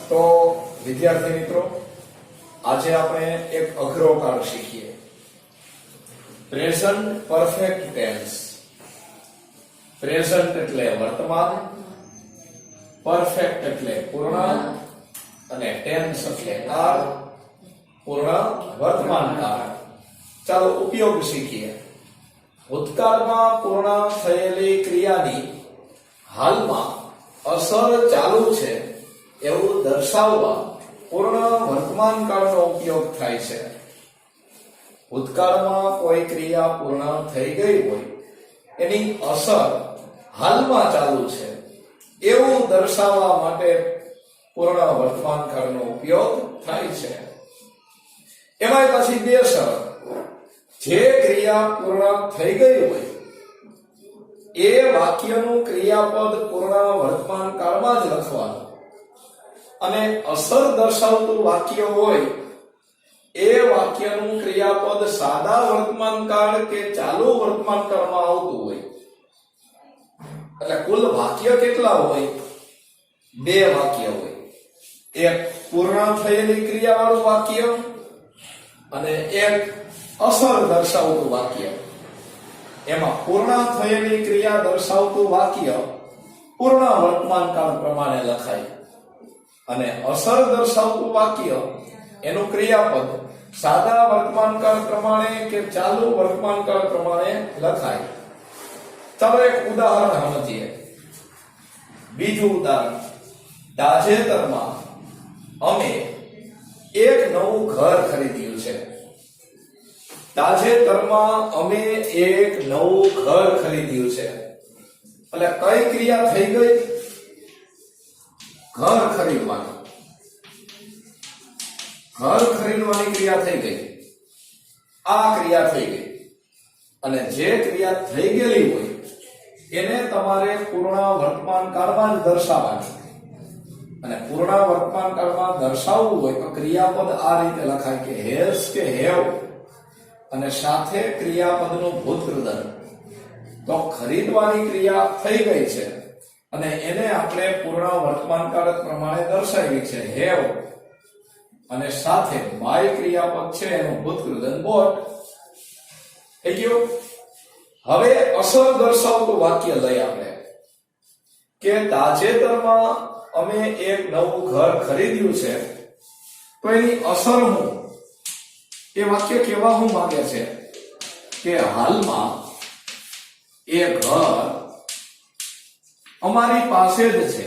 તો વિદ્યાર્થી મિત્રો, આજે આપણે એક અઘરો કાળ શીખીએ. Present perfect tense. પ્રેઝન્ટ એટલે વર્તમાન, પરફેક્ટ એટલે પૂર્ણ અને ટેન્સ એટલે કાળ, પૂર્ણ વર્તમાન કાળ. ચાલો ઉપયોગ શીખીએ. ભૂતકાળમાં પૂર્ણ થયેલી ક્રિયાની હાલમાં અસર ચાલુ છે એવું દર્શાવવા પૂર્ણ વર્તમાન કાળનો ઉપયોગ થાય છે. ભૂતકાળમાં કોઈ ક્રિયા પૂર્ણ થઈ ગઈ હોય, એની અસર હાલમાં ચાલુ છે એવું દર્શાવવા માટે પૂર્ણ વર્તમાન કાળનો ઉપયોગ થાય છે. એમાં પછી બે શરત. જે ક્રિયા પૂર્ણ થઈ ગઈ હોય એ વાક્યનું ક્રિયાપદ પૂર્ણ વર્તમાન કાળમાં જ લખવાનું, અને અસર દર્શાવતું વાક્ય હોય એ વાક્યનું ક્રિયાપદ સાદા વર્તમાન કાળ કે ચાલુ વર્તમાન કાળમાં આવતું હોય. એટલે કુલ વાક્ય કેટલા હોય? બે વાક્ય હોય. એક પૂર્ણ થયેલી ક્રિયાવાળું વાક્ય અને એક અસર દર્શાવતું વાક્ય. એમાં પૂર્ણ થયેલી ક્રિયા દર્શાવતું વાક્ય પૂર્ણ વર્તમાન કાળ પ્રમાણે લખાય, અને અસર દર્શાવતું વાક્ય એનું ક્રિયાપદ સાદા વર્તમાન કાળ પ્રમાણે કે ચાલુ વર્તમાન કાળ પ્રમાણે લખાય. ચાલો એક ઉદાહરણ સમજીએ. બીજું ઉદાહરણ. તાજેતરમાં અમે એક નવું ઘર ખરીદ્યું છે. તાજેતરમાં અમે એક નવું ઘર ખરીદ્યું છે. એટલે કઈ ક્રિયા થઈ ગઈ? ઘર ખરીદવાની. ઘર ખરીદવાની ક્રિયા થઈ ગઈ. આ ક્રિયા થઈ ગઈ. અને જે ક્રિયા થઈ ગયેલી હોય એને તમારે પૂર્ણ વર્તમાન કાળમાં જ દર્શાવવાની. અને પૂર્ણ વર્તમાન કાળમાં દર્શાવવું હોય તો ક્રિયાપદ આ રીતે લખાય કે હેઝ કે હેવ, અને સાથે ક્રિયાપદનું ભૂતકૃદન. તો ખરીદવાની ક્રિયા થઈ ગઈ છે અને એને આપણે પૂર્ણ વર્તમાન કાળ પ્રમાણે દર્શાવી છે હેવ, અને સાથે બાય ક્રિયાપદ છે એનું ભૂતકૃદન બોટ. થઈ ગયું. હવે અસર દર્શાવતું વાક્ય લઈ આપણે કે તાજેતરમાં અમે એક નવું ઘર ખરીદ્યું છે. તો એની અસર હું એ વાક્ય કેવા હું માંગે છે કે હાલમાં એ ઘર અમારી પાસે જ છે.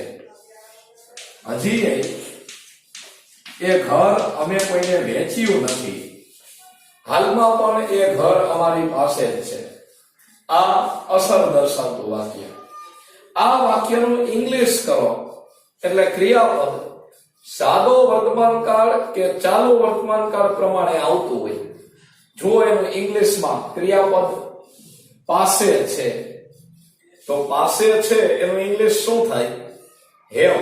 હજી એ ઘર અમે કોઈને વેચ્યું નથી. હાલમાં પણ એ ઘર અમારી પાસે જ છે. આ અસર દર્શાવતું વાક્ય. આ વાક્યનું ઇંગ્લિશ કરો એટલે ક્રિયાપદ સાદો વર્તમાન કાળ કે ચાલુ વર્તમાન કાળ પ્રમાણે આવતું હોય. જો એનું ઇંગ્લિશમાં ક્રિયાપદ પાસે છે તો પાસે છે એનું ઇંગ્લિશ શું થાય? હેવ.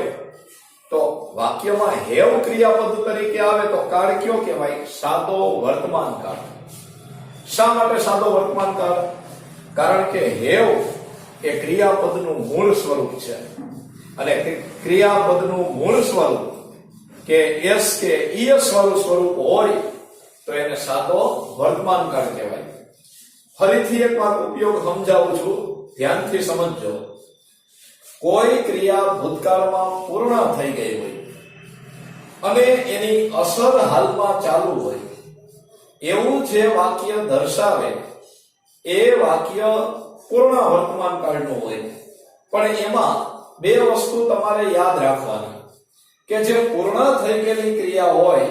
તો વાક્યમાં હેવ ક્રિયાપદ તરીકે આવે તો કાળ કયો કહેવાય? સાદો વર્તમાન કાળ. શા માટે સાદો વર્તમાન કાળ? કારણ કે હેવ એ ક્રિયાપદનું મૂળ સ્વરૂપ છે, અને ક્રિયાપદનું મૂળ સ્વરૂપ કે એસ કે ઈએસ વાળું સ્વરૂપ હોય તો એને સાદો વર્તમાન કાળ કહેવાય. ફરીથી એક વાર ઉપયોગ સમજાવું છું, ધ્યાનથી સમજજો. કોઈ ક્રિયા ભૂતકાળમાં પૂર્ણ થઈ ગઈ હોય અને એની અસર હાલમાં ચાલુ હોય એવું જે વાક્ય દર્શાવે એ વાક્ય પૂર્ણ વર્તમાન કાળનું હોય. પણ એમાં બે વસ્તુ તમારે યાદ રાખવાની કે જે પૂર્ણ થઈ ગયેલી ક્રિયા હોય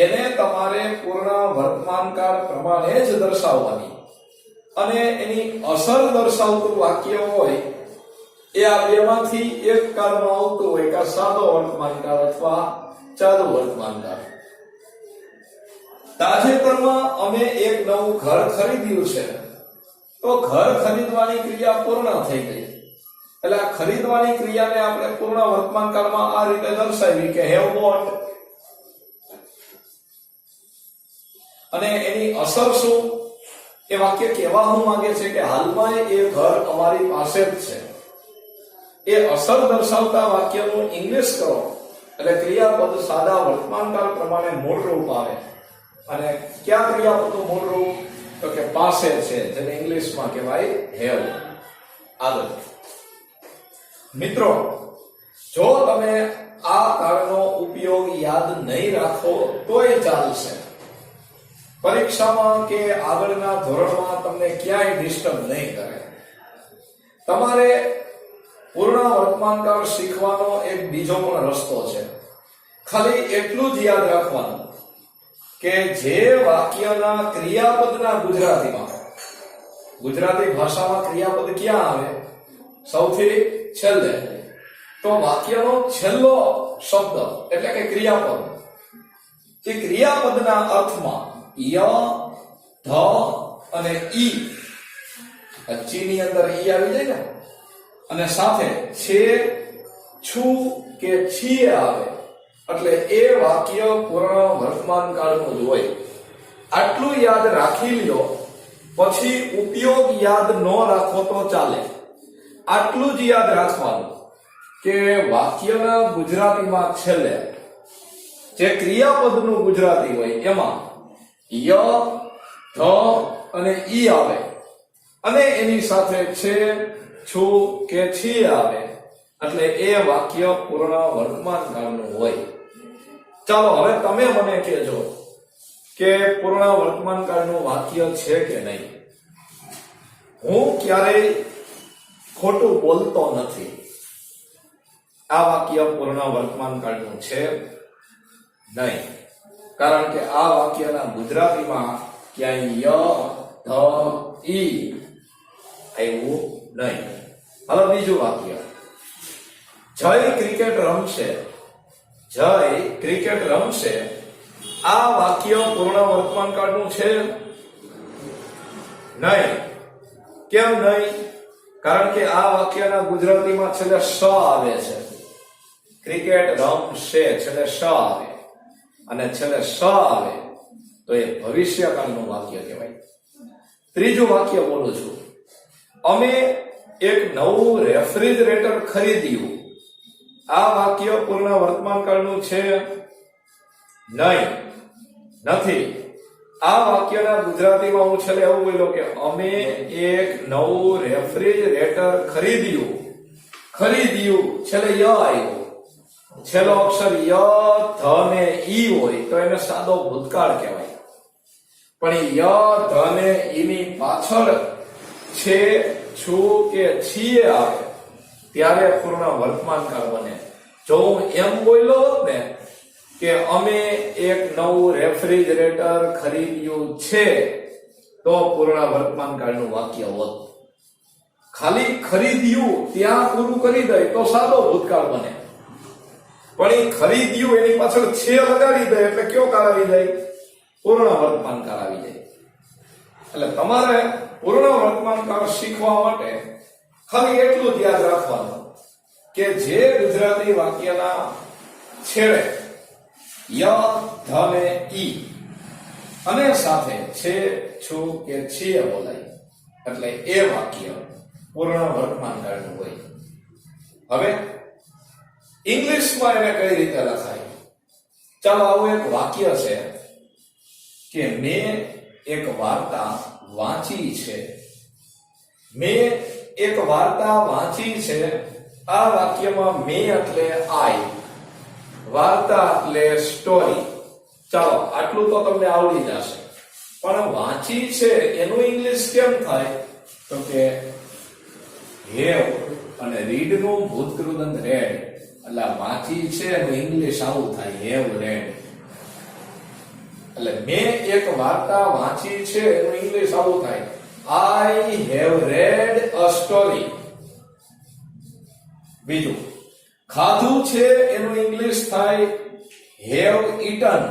એને તમારે પૂર્ણ વર્તમાન કાળ પ્રમાણે જ દર્શાવવાની, અને એની અસર દર્શાવતું વાક્ય હોય એ આ બેમાંથી એક કાળમાં આવતું હોય, કે સાદો વર્તમાન કાળ અથવા ચાલુ વર્તમાન કાળ. તાજેતરમાં અમે એક નવું ઘર ખરીદ્યું છે. તો ઘર ખરીદવાની ક્રિયા પૂર્ણ થઈ ગઈ. એટલે આ ખરીદવાની ક્રિયાને આપણે પૂર્ણ વર્તમાન કાળમાં આ રીતે દર્શાવી કે હેવ બોટ. અને એની અસર શું? એ વાક્ય કહેવા હું માંગે છે કે હાલમાં એ ઘર અમારી પાસે જ છે. એ અસર દર્શાવતા વાક્યનું ઇંગ્લિશ કરો એટલે ક્રિયાપદ સાદા વર્તમાનકાળ પ્રમાણે મૂળ રૂપ આવે. અને કયા ક્રિયાપદનું મૂળ રૂપ? તો કે પાસે છે, જેને ઇંગ્લિશમાં કહેવાય હેવ. આગળ મિત્રો, જો તમે આ કાળનો ઉપયોગ યાદ નહીં રાખો તોય ચાલશે. પરીક્ષામાં કે આગળના ધોરણમાં તમને ક્યાંય ડિસ્ટર્બ નહીં કરે. તમારે પૂર્ણ વર્તમાનકાળ શીખવાનો એક બીજો પણ રસ્તો છે. ખાલી એટલું જ યાદ રાખવાનું કે જે વાક્યના ક્રિયાપદના ગુજરાતી ભાષામાં ક્રિયાપદ ક્યાં આવે? સૌથી છેલ્લે. તો વાક્યનો છેલ્લો શબ્દ એટલે કે ક્રિયાપદ, એ ક્રિયાપદના અર્થમાં ય, ધ અને ઈ, ચી ની અંદર ઈ આવી જાય ને, અને સાથે છે, છું કે છીએ આવે, એટલે એ વાક્ય પૂર્ણ વર્તમાન કાળનું જ હોય. આટલું યાદ રાખી લ્યો, પછી ઉપયોગ યાદ ન રાખો તો ચાલે. આટલું જ યાદ રાખવાનું કે વાક્યના ગુજરાતીમાં છેલ્લે જે ક્રિયાપદનું ગુજરાતી હોય એમાં ય, ધ અને ઈ આવે, અને એની સાથે છે, છું કે છીએ આવે, એટલે એ વાક્ય પૂર્ણ વર્તમાન કાળનું હોય. ચાલો હવે તમે મને કહેજો કે પૂર્ણ વર્તમાન કાળનું વાક્ય છે કે નહીં. હું ક્યારેય ખોટું બોલતો નથી. આ વાક્ય પૂર્ણ વર્તમાન કાળનું છે નહીં, કારણ કે આ વાક્યના ગુજરાતીમાં ક્યાંય ય, ધ, ઈ આવ્યું નહીં. હવે બીજું વાક્ય, જય ક્રિકેટ રમશે. જય ક્રિકેટ રમશે. આ વાક્ય પૂર્ણ વર્તમાન કાળનું છે નહીં. કેમ નહીં? કારણ કે આ વાક્યના ગુજરાતીમાં છેલ્લે સ આવે છે. ક્રિકેટ રમશે છેલ્લે સ આવે, અને છેલ્લે સ આવે તો એ ભવિષ્યકાળનું વાક્ય કહેવાય. ત્રીજું વાક્ય બોલું છું, અમે એક નવું રેફ્રિજરેટર ખરીદ્યું. આ વાક્ય પૂર્ણ વર્તમાન કાળનું છે નહીં, નથી. આ વાક્યના ગુજરાતીમાં હું છેલ્લે એવું બોલ્યો કે અમે એક નવું રેફ્રિજરેટર ખરીદ્યું. ખરીદ્યું છેલ્લે ય આવ્યો. છેલ્લો અક્ષર ય, ધ ને ઈ હોય તો એને સાદો ભૂતકાળ કહેવાય. પણ ય, ધ ને ઈ ની પાછળ છે, છું કે છીએ આવે ત્યારે પૂર્ણ વર્તમાન કાળ બને. જો હું એમ બોલ્યો હોત ને કે અમે એક નવું રેફ્રિજરેટર ખરીદ્યું છે, તો પૂર્ણ વર્તમાન કાળનું વાક્ય હોત. ખાલી ખરીદ્યું ત્યાં પૂરું કરી દે તો સાદો ભૂતકાળ બને. પણ એ ખરીદ્યું એની પાછળ છે લગાડી દે એટલે કયો કાળ આવી જાય? પૂર્ણ વર્તમાન કાળ આવી જાય. એટલે તમારે પૂર્ણ વર્તમાન કાળ શીખવા માટે ખાલી એટલું જ યાદ રાખવાનું કે જે ગુજરાતી વાક્યના છેડે ય, ધ ને ઈ અને સાથે છે, છું કે છીએ બોલાય, એટલે એ વાક્ય પૂર્ણ વર્તમાન કાળનું હોય. હવે ઇંગ્લિશમાં એને કઈ રીતે લખાય? ચાલો આવું એક વાક્ય છે કે મેં એક વાર્તા વાંચી છે. મેં એક વાર્તા વાંચી છે. આ વાક્યમાં મેં એટલે આઈ, વાર્તા એટલે સ્ટોરી. ચાલો આટલું તો તમને આવડી જશે. પણ વાંચી છે એનું ઇંગ્લિશ કેમ થાય? તો કે હેવ અને રીડ નું ભૂતકૃદંત રેડ, એટલે વાંચી છે એનું ઇંગ્લિશ આવું થાય, હેવ રેડ. એટલે મેં એક વાર્તા વાંચી છે એનું ઇંગ્લિશ આવું થાય, I have red a story. બીજું, ખાધું છે એનું ઇંગ્લિશ થાય હેવ ઈટન.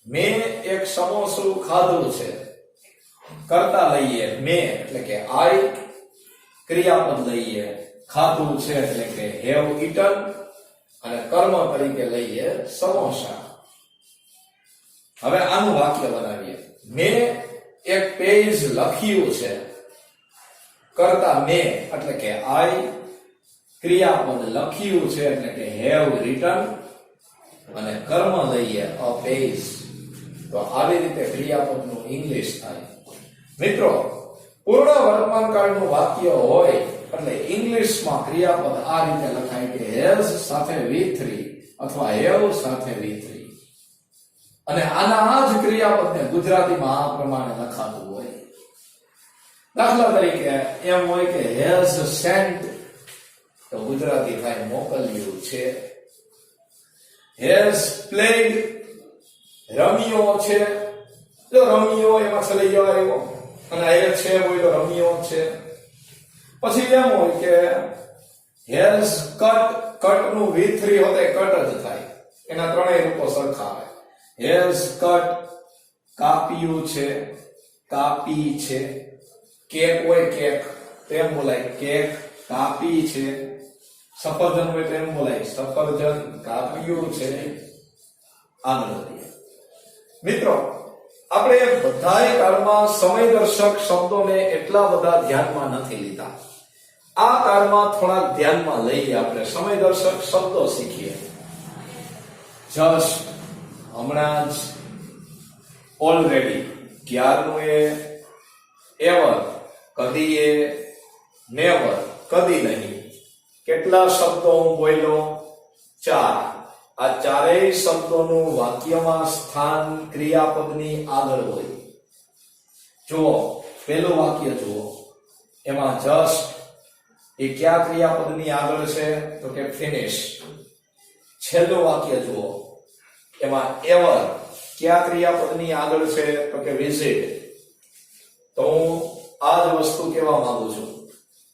મેં એક સમોસું ખાધું છે. કરતા લઈએ મેં એટલે કે આઈ, ક્રિયાપદ લઈએ ખાધું છે એટલે કે હેવ ઈટન, અને કર્મ તરીકે લઈએ સમોસા. હવે આનું વાક્ય બનાવીએ. મેં એક પેજ લખ્યું છે. કરતા મેં એટલે કે આઈ, ક્રિયાપદ લખ્યું છે એટલે કે હેવ રિટન, અને કર્મ લઈએ અ પેઇઝ, તો આવી રીતે ક્રિયાપદનું ઇંગ્લિશ થાય. મિત્રો, પૂર્ણ વર્તમાન કાળનું વાક્ય હોય એટલે ઇંગ્લિશમાં ક્રિયાપદ આ રીતે લખાય કે હેઝ સાથે V3 અથવા હેવ સાથે V3, અને આના આ જ ક્રિયાપદને ગુજરાતીમાં આ પ્રમાણે લખાતું હોય. દાખલા તરીકે એમ હોય કે હેઝ સેન્ટ, તો ગુજરાતી થાય મોકલ્યું છે. હેઝ પ્લેડ, રમ્યો છે, તો રમ્યો એમાં ચલી આવ્યો, અને એ છે હોય તો રમ્યો છે. પછી એમ હોય કે હેઝ કટ, કટ નું V3 હોતે કટ જ થાય, એના ત્રણેય રૂપો સરખા આવે. હેઝ કટ, કાપ્યું છે, કાપી છે. કેક હોય કેક, તેમ બોલાય કેક, કાપી છે. સફરજન હોય તેમ બોલાય સફરજન, કાપ્યું છે. આગળ વધીએ. મિત્રો, આપણે બધાય કાળમાં સમયદર્શક શબ્દોને એટલા બધા ધ્યાનમાં નથી લીધા. આ કાળમાં થોડા ધ્યાનમાં લઈએ, આપણે સમયદર્શક શબ્દો શીખીએ. જસ્ટ, હમણાં જ, ઓલરેડી, ક્યારનું એ, એવર, કદી એ, નેવર, કદી નહીં. કેટલા શબ્દો હું બોલ્યો? 4. આ ચારેય શબ્દોનું વાક્યમાં સ્થાન ક્રિયાપદની આગળ હોય. જુઓ, પહેલું વાક્ય જુઓ, એમાં જસ્ટ એ કયા ક્રિયાપદની આગળ છે? તો કે ફિનિશ. છેલ્લું વાક્ય જુઓ, એમાં એવર કયા ક્રિયાપદની આગળ છે? તો કે વિઝિટ. તો હું આ જ વસ્તુ કહેવા માંગુ છું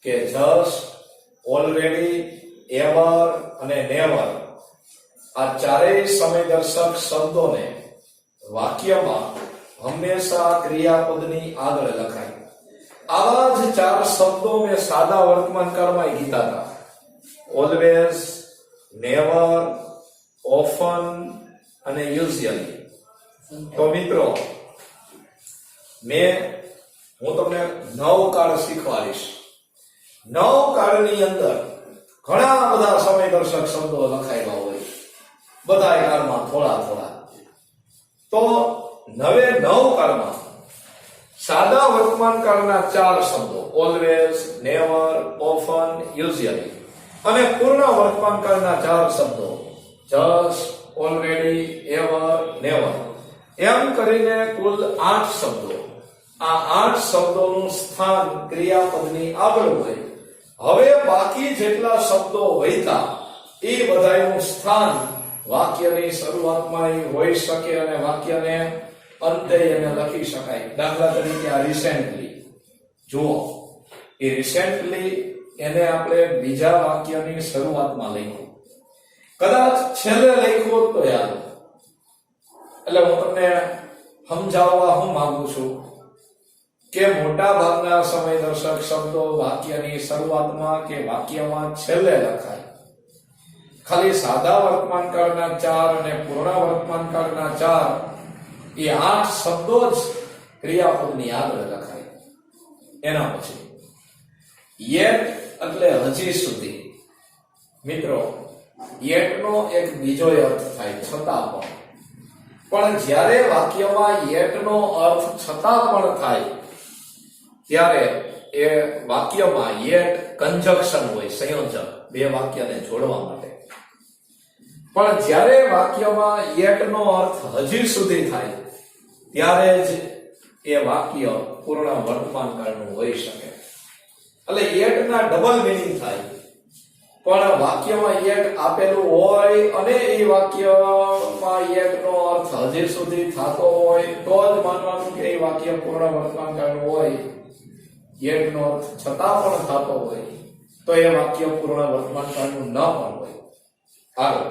કે જસ્ટ, ઓલરેડી, એવર અને નેવર, આ ચારેય સમયદર્શક શબ્દોને વાક્યમાં હંમેશા ક્રિયાપદની આગળ લખાય. આવા જ 4 શબ્દો મેં સાદા વર્તમાનકાળમાં કીધા હતા. ઓલવેઝ, નેવર, ઓફન અને યુઝ્યુઅલી. તો મિત્રો, હું તમને 9 કાળ શીખવાડીશ. 9 કાળની અંદર ઘણા બધા સમયદર્શક શબ્દો લખાયેલા હોય, બધા કાળમાં થોડા થોડા. તો 9 કાળમાં સાદા વર્તમાન કાળના 4 શબ્દો ઓલવેઝ, નેવર, ઓફન, યુઝ્યુઅલી, અને પૂર્ણ વર્તમાન કાળના 4 શબ્દો જસ્ટ, ઓલરેડી, એવર, નેવર, એમ કરીને કુલ 8 શબ્દો. આ 8 શબ્દોનું સ્થાન ક્રિયાપદની આગળ હોય. હવે બાકી જેટલા શબ્દો વૈતા એ બધાનું સ્થાન વાક્યની શરૂઆતમાં હોઈ શકે અને વાક્યને અંતે એને લખી શકાય. દાખલા તરીકે આ રિસેન્ટલી જુઓ, એ રિસેન્ટલી એને આપણે બીજા વાક્યની શરૂઆતમાં લખ્યું. કદાચ છેલ્લે લખ્યું તો યાદ. એટલે હું તમને સમજાવવા હું માંગુ છું કે મોટા ભાગના સમયદર્શક શબ્દો વાક્યની શરૂઆતમાં કે વાક્યમાં છેલ્લે લખાય. ખાલી સાદા વર્તમાન કાળના 4 અને પૂર્ણ વર્તમાન કાળના 4, એ 8 શબ્દો જ ક્રિયાપદની આગળ લખાય. એના પછી યેટ એટલે હજી સુધી. મિત્રો, યેટનો એક બીજો અર્થ થાય છતાં પણ જ્યારે વાક્યમાં યેટનો અર્થ છતાં પણ થાય ત્યારે એ વાક્યમાં યેટ કંજક્શન હોય, સંયોજક, બે વાક્યને જોડવા માટે. પણ જ્યારે વાક્યમાં યેટનો અર્થ હજી સુધી થાય ત્યારે જ એ વાક્ય પૂર્ણ વર્તમાન કાળનું હોઈ શકે. એટલે યેટના ડબલ મીનિંગ થાય. પણ વાક્યમાં યેટ આપેલું હોય અને એ વાક્યમાં યેટનો અર્થ હજી સુધી થતો હોય તો જ માનવાનું કે એ વાક્ય પૂર્ણ વર્તમાન કાળનું હોય. યેટનો અર્થ છતાં પણ થતો હોય તો એ વાક્ય પૂર્ણ વર્તમાન કાળનું ન પણ હોય. આગળ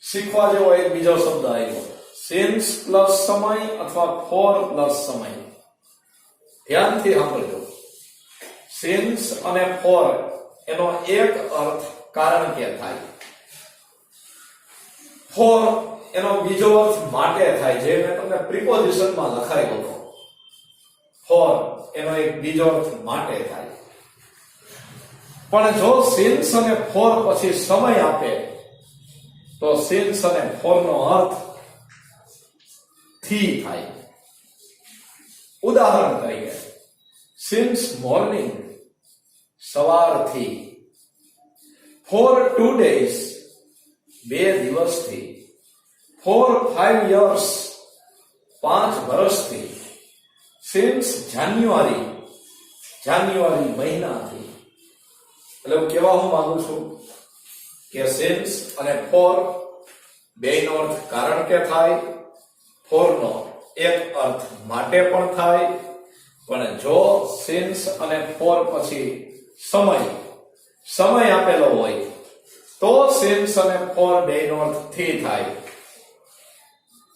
શીખવા જેવો એક બીજો શબ્દ આવ્યો, સિન્સ પ્લસ સમય અથવા ફોર પ્લસ સમય. ધ્યાનથી સાંભળજો. સિન્સ અને ફોર એનો એક અર્થ કારણ કે થાય. ફોર એનો બીજો અર્થ માટે થાય, જે મેં તમને પ્રિપોઝિશનમાં લખાયો હતો. ફોર એનો એક બીજો અર્થ માટે થાય. પણ જો સિન્સ અને ફોર પછી સમય આપે તો સિન્સ અને ફોર નો અર્થ થી થાય. ઉદાહરણ તરીકે સિન્સ મોર્નિંગ સવારથી, ફોર 2 days 2 દિવસથી, ફોર 5 years 5 વર્ષથી, સિન્સ જાન્યુઆરી મહિનાથી. એટલે હું કહેવા હું માંગુ છું કે સિન્સ અને ફોર બેનો અર્થ કારણ કે થાય, ફોર નો એક અર્થ માટે પણ થાય, પણ જો સિન્સ અને ફોર પછી સમય આપેલો હોય તો સિન્સ અને ફોર બેનો અર્થ થી થાય.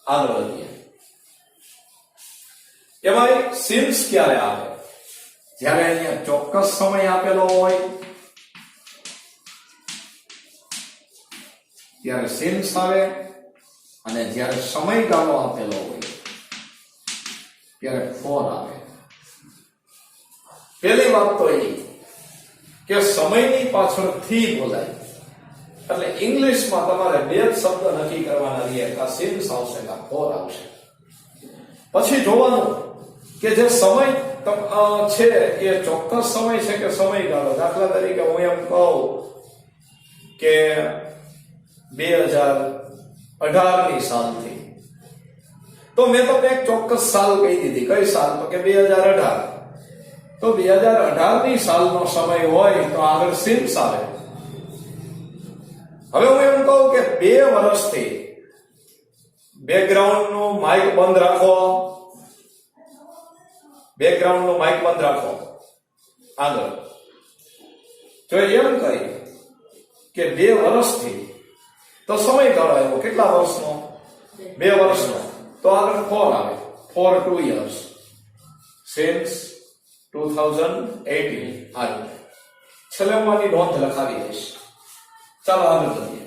આગળ વધીએ. એમાં સિન્સ ક્યારે આવે? જ્યારે અહીંયા ચોક્કસ સમય આપેલો હોય ત્યારે સિન્સ આવે, અને જ્યારે સમયગાળો આપેલો હોય ત્યારે ફોર આવે. પહેલી વાત તો એ કે સમયની પાછળ થી બોલાય, એટલે ઇંગ્લિશમાં તમારે બે જ શબ્દ નક્કી કરવાના રહે, કે સિન્સ આવશે કે ફોર આવશે. પછી જોવાનું કે જે સમય છે એ ચોક્કસ સમય છે કે સમયગાળો. દાખલા તરીકે હું એમ કહું કે 2018 ની સાલથી, તો મેં તમને એક ચોક્કસ સાલ કહી દીધી. કઈ સાલ? તો કે 2018. તો 2018 ની સાલનો સમય હોય તો આગળ સિન્સ આવે. હવે હું એમ કહું કે 2 વર્ષથી, બેકગ્રાઉન્ડ નું માઇક બંધ રાખો, આગળ જો એમ કહી કે 2 વર્ષથી, તો સમયગાળો આવ્યો કેટલા વર્ષનો? 2 વર્ષનો. તો આગળ ફોર આવે, ફોર 2 years, સિન્સ 2018. આ રીતે છેલ્લે હું આની નોંધ લખાવી દઈશ. ચાલો આગળ વધીએ.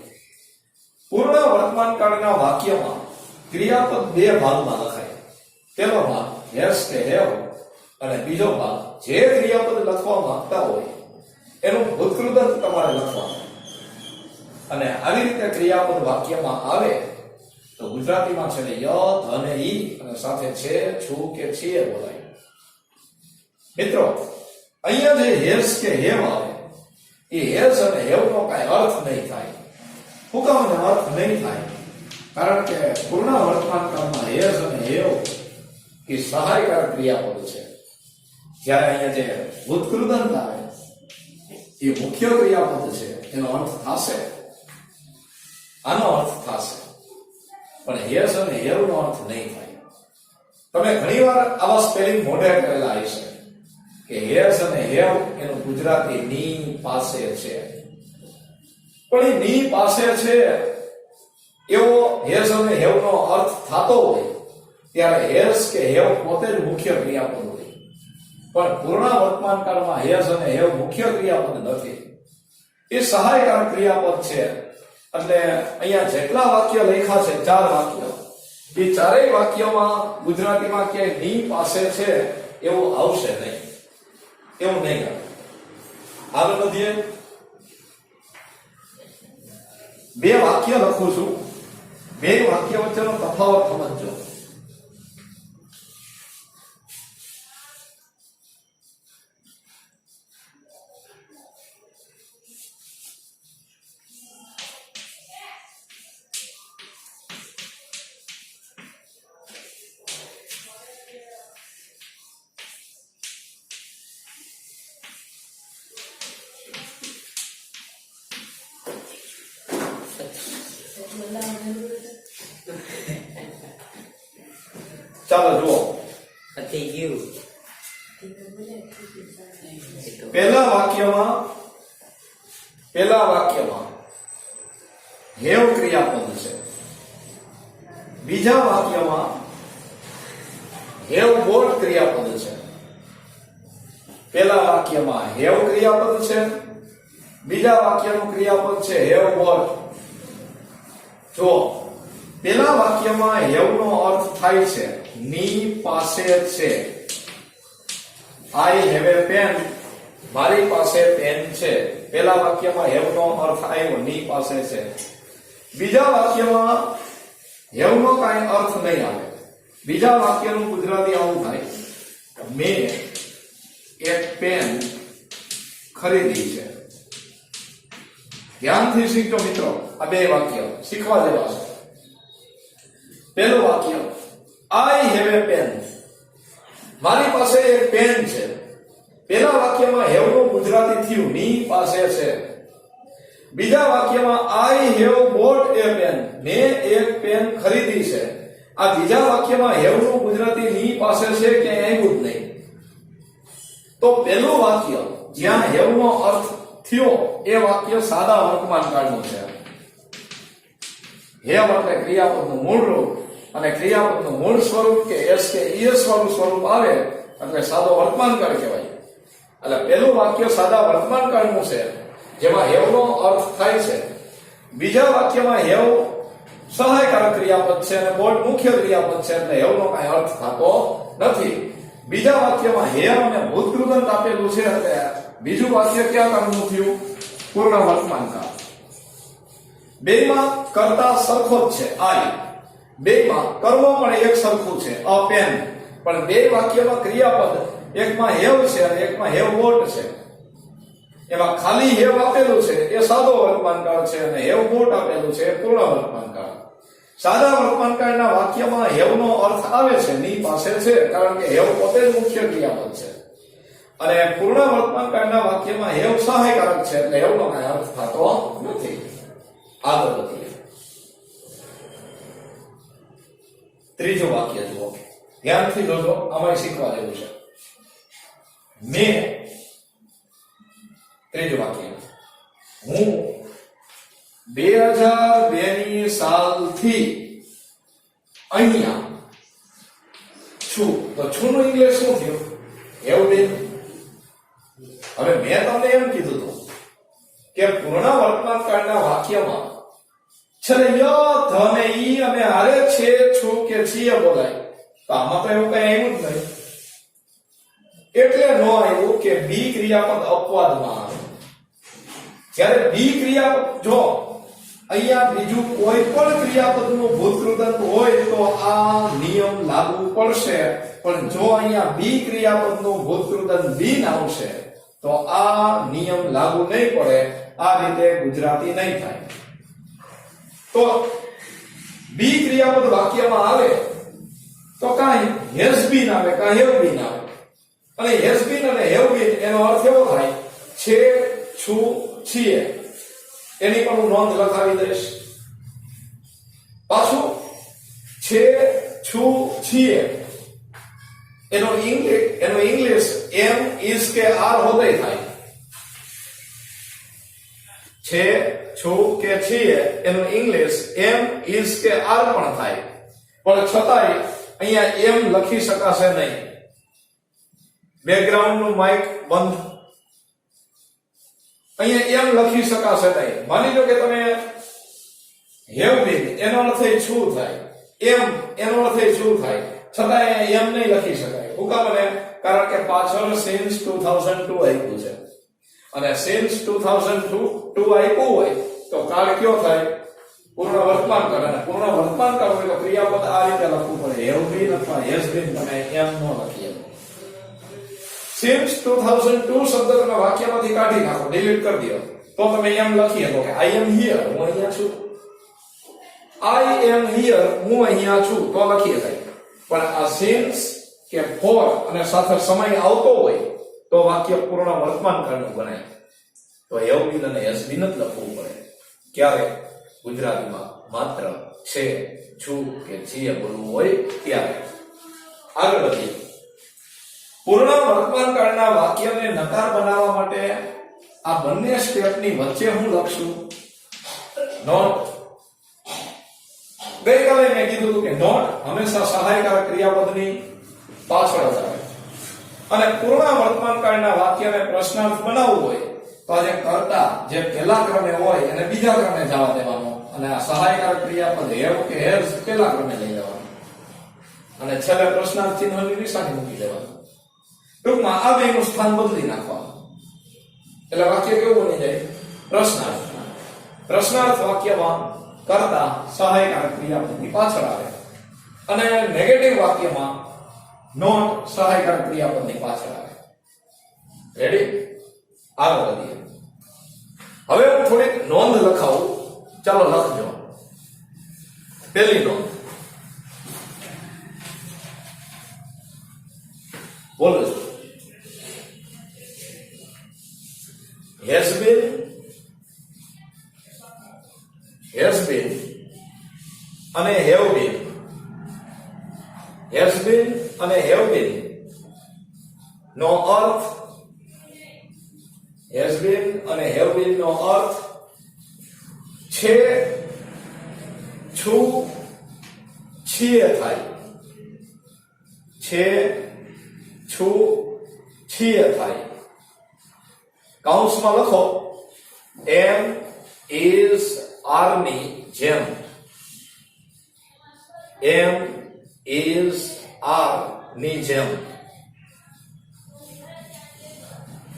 પૂર્ણ વર્તમાન કાળના વાક્યમાં ક્રિયાપદ 2 ભાગમાં લખાય. પહેલો ભાગ હેસ કે હેવ, અને બીજો ભાગ જે ક્રિયાપદ લખવા માંગતા હોય એનું ભૂતકૃદંત તમારે લખવાનું. અને આવી રીતે ક્રિયાપદ વાક્યમાં આવે તો ગુજરાતીમાં છે ને ય, ધ અને ઈ, અને સાથે છે, છું કે છીએ બોલાય. મિત્રો, અહીંયા જે હેસ કે હેવ આવે એ હેસ અને હેવ નો કઈ અર્થ નહીં થાય. શું કામ અર્થ નહીં થાય? કારણ કે પૂર્ણ વર્તમાન કાળમાં હેસ અને હેવ એ સહાયકાર ક્રિયાપદ છે. જ્યારે અહીંયા જે ભૂતકૃદંત આવે એ મુખ્ય ક્રિયાપદ છે, એનો અર્થ થશે, આનો અર્થ થશે, પણ હેસ અને હેવ નો અર્થ નહીં થાય. તમે ઘણીવાર આવા સ્પેલિંગ મોઢે કરેલા હશે કે હેસ અને હેવ એનું ગુજરાતી ની પાસે છે, પણ એ ની પાસે છે એવો હેસ અને હેવ નો અર્થ થતો હોય ત્યારે હેસ કે હેવ પોતે જ મુખ્ય ક્રિયાપદ હોય. પણ પૂર્ણ વર્તમાન કાળમાં હેસ અને હેવ મુખ્ય ક્રિયાપદ નથી, એ સહાયકાર ક્રિયાપદ છે. એટલે અહીંયા જેટલા વાક્ય લખ્યા છે, 4 વાક્ય, એ ચારેય વાક્યમાં ગુજરાતીમાં ક્યાંય ની પાસે છે એવું આવશે નહીં, એવું નહીં આવે. આગળ વધીએ. 2 વાક્ય લખું છું, 2 વાક્ય વચ્ચેનો તફાવત સમજો. ચાલો જુઓ. પહેલા વાક્યમાં હેવ ક્રિયાપદ છે, બીજા વાક્યમાં હેવ બોટ ક્રિયાપદ છે. પહેલા વાક્યમાં હેવ ક્રિયાપદ છે, બીજા વાક્યનું ક્રિયાપદ છે હેવ બોટ. જો પહેલા વાક્યમાં હેવ નો અર્થ થાય છે ની પાસે છે. આઈ હેવ એ પેન મારી પાસે પેન છે. પહેલા વાક્યમાં હેવ નો અર્થ આવ્યો, ની પાસે છે. બીજા વાક્યમાં હેવ નો કાંઈ અર્થ નહીં આવે. બીજા વાક્યનું ગુજરાતી આવું થાય, મેં એક પેન ખરીદી છે. ધ્યાનથી શીખજો મિત્રો, આ બે વાક્ય શીખવા જેવા છે. પહેલું વાક્ય, આઈ હેવ એ પેન, મારી પાસે એક પેન છે. પહેલા વાક્યમાં હેવ નું ગુજરાતી થયું, ની પાસે છે. બીજા વાક્યમાં I have bought a pen, મેં એક પેન ખરીદી છે. આ બીજા વાક્યમાં હેવ નું ગુજરાતી ની પાસે છે કે આવ્યું જ નહીં. તો પહેલું વાક્ય જ્યાં હેવ નો અર્થ થયો એ વાક્ય સાદા વર્તમાન કાળનું છે. હેવ એટલે ક્રિયાપદનું મૂળ રૂપ, અને ક્રિયાપદનું મૂળ સ્વરૂપ કે એસ કે ઈએસ વાળું સ્વરૂપ આવે એટલે સાદો વર્તમાન કાળ કહેવાય. એટલે પહેલું વાક્ય સાદા વર્તમાન કાળનું છે જેમાં હેવ નો અર્થ થાય છે. બીજા વાક્યમાં હેવ સહાયકારક ક્રિયાપદ છે અને બોટ મુખ્ય ક્રિયાપદ છે એટલે હેવ નો કાંઈ અર્થ થતો નથી. બીજા વાક્યમાં હેવ અને ભૂતકૃદંત આપેલું છે એટલે બીજું વાક્ય ક્યાં કાળનું થયું? પૂર્ણ વર્તમાન કાળ. બેમાં કર્તા સરખો જ છે, આઈ. બેમાં કર્મ પણ એક સરખું છે, અ પેન. પણ બે વાક્યમાં ક્રિયાપદ એકમાં હેવ છે અને એકમાં હેવ બોટ છે. એમાં ખાલી હેવ આપેલું છે એ સાદો વર્તમાન કાળ છે અને હેવ બોટ આપેલું છે એ પૂર્ણ વર્તમાન કાળ. સાદા વર્તમાન કાળના વાક્યમાં હેવનો અર્થ આવે છે, ની પાસે છે, કારણ કે હેવ પોતે જ મુખ્ય ક્રિયાપદ છે. અને પૂર્ણ વર્તમાન કાળના વાક્યમાં હેવ સહાયકારક છે એટલે હેવનો કાંઈ અર્થ થતો નથી. આગળ વધીએ. ત્રીજું વાક્ય જુઓ, ધ્યાનથી જોજો, આમાં શીખવા જેવું છે. મેં, ત્રીજું વાક્ય, હું 2002 ની સાલથી અહીંયા છું. તો છું નું ઇંગ્લિશ શું થયું? એવું બેન. હવે મેં તમને એમ કીધું હતું કે પૂર્ણ વર્તમાન કાળના વાક્યમાં છેલ્લે ય, ધ ને ઈ અને હારે છે, છું કે છીએ બોલાય. તો આમાં તો એવું કઈ આવ્યું જ નહીં. એટલે નો આવ્યું કે બી ક્રિયાપદ અપવાદમાં આવે. જ્યારે બી ક્રિયાપદ, જો અહીંયા બીજું કોઈ પણ ક્રિયાપદનું ભૂતકૃદંત હોય તો આ નિયમ લાગુ પડશે. પણ જો અહીંયા બી ક્રિયાપદનું ભૂતકૃદંત બિન આવશે તો આ નિયમ લાગુ નહીં પડે. આ રીતે ગુજરાતી નહીં થાય. તો બી ક્રિયાપદ વાક્યમાં આવે તો કાંઈ હેઝ બીન આવે, કાં હેવ બીન આવે. અને હેઝ બીન અને હેવ બીન એનો અર્થ એવો થાય છે, છું, છીએ. એની પણ હું નોંધ લખાવી દઈશ. પાછું છે, છું, છીએ એનો ઇંગ્લિશ એમ, ઇઝ કે આર હોતે થાય. છે, છું કે છીએ એનું ઇંગ્લિશ એમ, ઇઝ કે આર પણ થાય. પણ છતાંય અહીંયા એમ લખી શકાશે નહીં. બેકગ્રાઉન્ડનું માઇક બંધ. અહીંયા એમ લખી શકાશે નહીં. માની લો કે તમે હેવ બીન એનો અર્થ શું થાય, એમ એનો અર્થ શું થાય, છતાં એમ નહીં લખી શકાય. શું કામ? કારણ કે પાછળ સિન્સ 2002 આપ્યું છે અને સિન્સ 2002 આપ્યું હોય તો કાળ કયો થાય? પૂર્ણ વર્તમાન કાળ. અને પૂર્ણ વર્તમાન કાળ હોય તો ક્રિયાપદ આ રીતે લખવું પડે, હેવ બીન અથવા હેઝ બીન. તમે એમ ન લખીએ. સિન્સ 2002 શબ્દ તમે વાક્યમાંથી કાઢી નાખો, ડિલીટ કરી દો, તો તમે એમ લખી શકો કે આઈ એમ હિયર, હું અહીંયા છું. આઈ એમ હિયર, હું અહીંયા છું, તો લખી શકાય. પણ આ સિન્સ કે ફોર અને સાથે સમય આવતો હોય તો વાક્ય પૂર્ણ વર્તમાન કાળનું બને. તો હેવ બીન અને હેઝ બીન જ લખવું પડે. ક્યારે? ગુજરાતીમાં માત્ર છે, છું કે છીએ બોલવું હોય ત્યારે. આગળ વધીએ. પૂર્ણ વર્તમાન કાળના વાક્યને નકાર બનાવવા માટે આ બંને સ્ટેપની વચ્ચે હું લખશું નોટ. ગઈકાલે મેં કીધું હતું કે નોટ હંમેશા સહાયકારક ક્રિયાપદની પાછળ જ આવે. અને પૂર્ણ વર્તમાન કાળના વાક્યને પ્રશ્નાર્થ બનાવવું હોય તો આજે કર્તા જે પહેલા ક્રમે હોય એને બીજા ક્રમે જવા દેવાનો, અને આ સહાયકારક ક્રિયાપદ હેવ કે હેઝ પહેલા ક્રમે લઈ લેવાનું, અને છેલ્લે પ્રશ્નાર્થ ચિહ્નની નિશાની મૂકી દેવાનું. ટૂંકમાં આ બેનું સ્થાન બદલી નાખવાનું. એટલે વાક્ય કેવું બની જાય? પ્રશ્નાર્થ. પ્રશ્નાર્થ વાક્યમાં કર્તા સહાયકારક ક્રિયાપદની પાછળ આવે અને નેગેટિવ વાક્યમાં નોટ સહાયકારક ક્રિયાપદની પાછળ આવે. રેડી? આગળ વધીએ. હવે હું થોડીક નોંધ લખાવું. ચાલો લખજો. પહેલી નોંધ બોલો. has been અને have been. has been અને have been no earth has been અને have been નો અર્થ છે, છું, છીએ થાય. છે, છું, છીએ થાય. કૌંસમાં લખો એમ, is, are ની જેમ. એમ, is, are ની જેમ.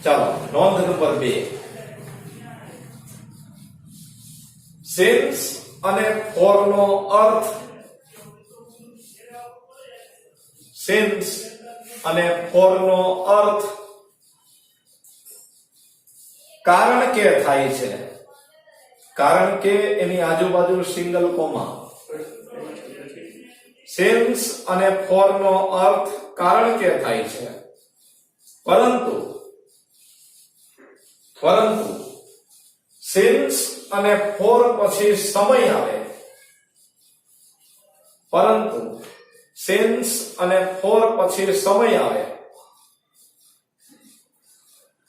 ચાલો નોંધ નંબર 2. since અને for નો અર્થ since અને for નો અર્થ કારણ કે થાય છે. કારણ કે એની આજુબાજુ સિંગલ કોમા. since અને for નો અર્થ કારણ કે થાય છે. પરંતુ since અને for પછી સમય આવે. પરંતુ since અને for પછી સમય આવે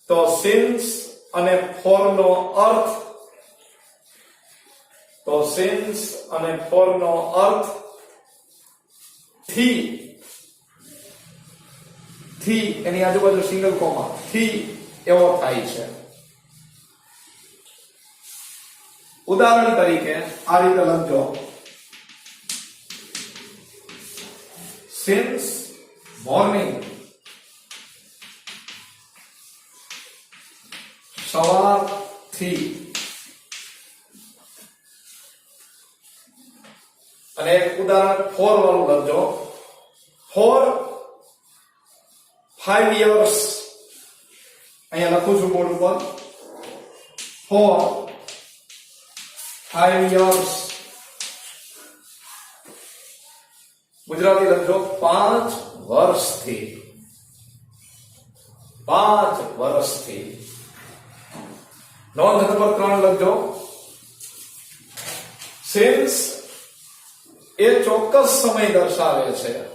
તો since અને for નો અર્થ થી એની આજુબાજુ સિંગલ કોમા થી એવો થાય છે. ઉદાહરણ તરીકે આ રીતે લખજો. since morning સવારથી. અને એક ઉદાહરણ ફોર વાળું લખજો. for 5 years. અહીંયા લખું છું બોર્ડ ઉપર. for 5 years. ગુજરાતી લખજો 5 વર્ષથી. 5 વર્ષથી. નોંધ નંબર 3 લખજો. since એ ચોક્કસ સમય દર્શાવે છે.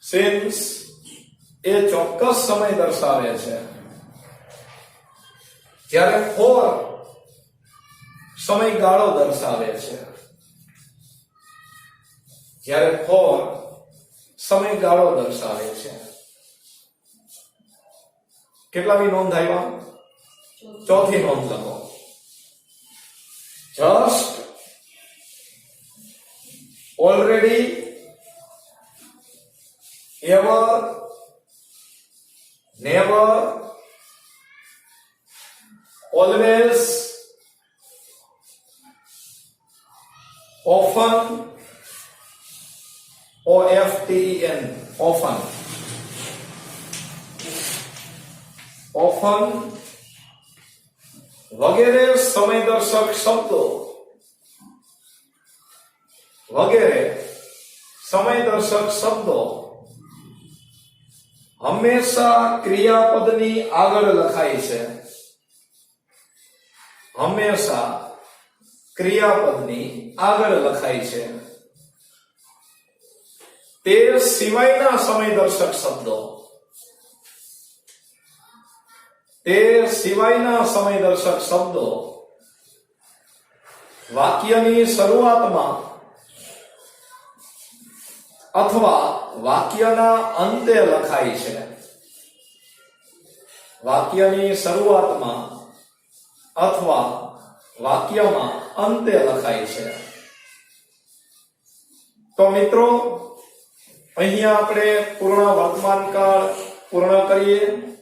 since એ ચોક્કસ સમય દર્શાવે છે. જ્યારે for સમયગાળો દર્શાવે છે. જ્યારે for સમયગાળો દર્શાવે છે. કેટલામી નોંધ આવ્યા? ચોથી નોંધ લખો. just, already, ever, never, always, often, often, often વગેરે સમયદર્શક શબ્દો હંમેશા ક્રિયાપદની આગળ લખાય છે. હંમેશા ક્રિયાપદની આગળ લખાય છે. તે સિવાયના સમયદર્શક શબ્દો વાક્યની શરૂઆતમાં અથવા વાક્યના અંતે લખાય છે. વાક્યની શરૂઆતમાં અથવા વાક્યમાં અંતે લખાય છે. તો મિત્રો અહીંયા આપણે પૂર્ણ વર્તમાન કાળ પૂર્ણ કરીએ.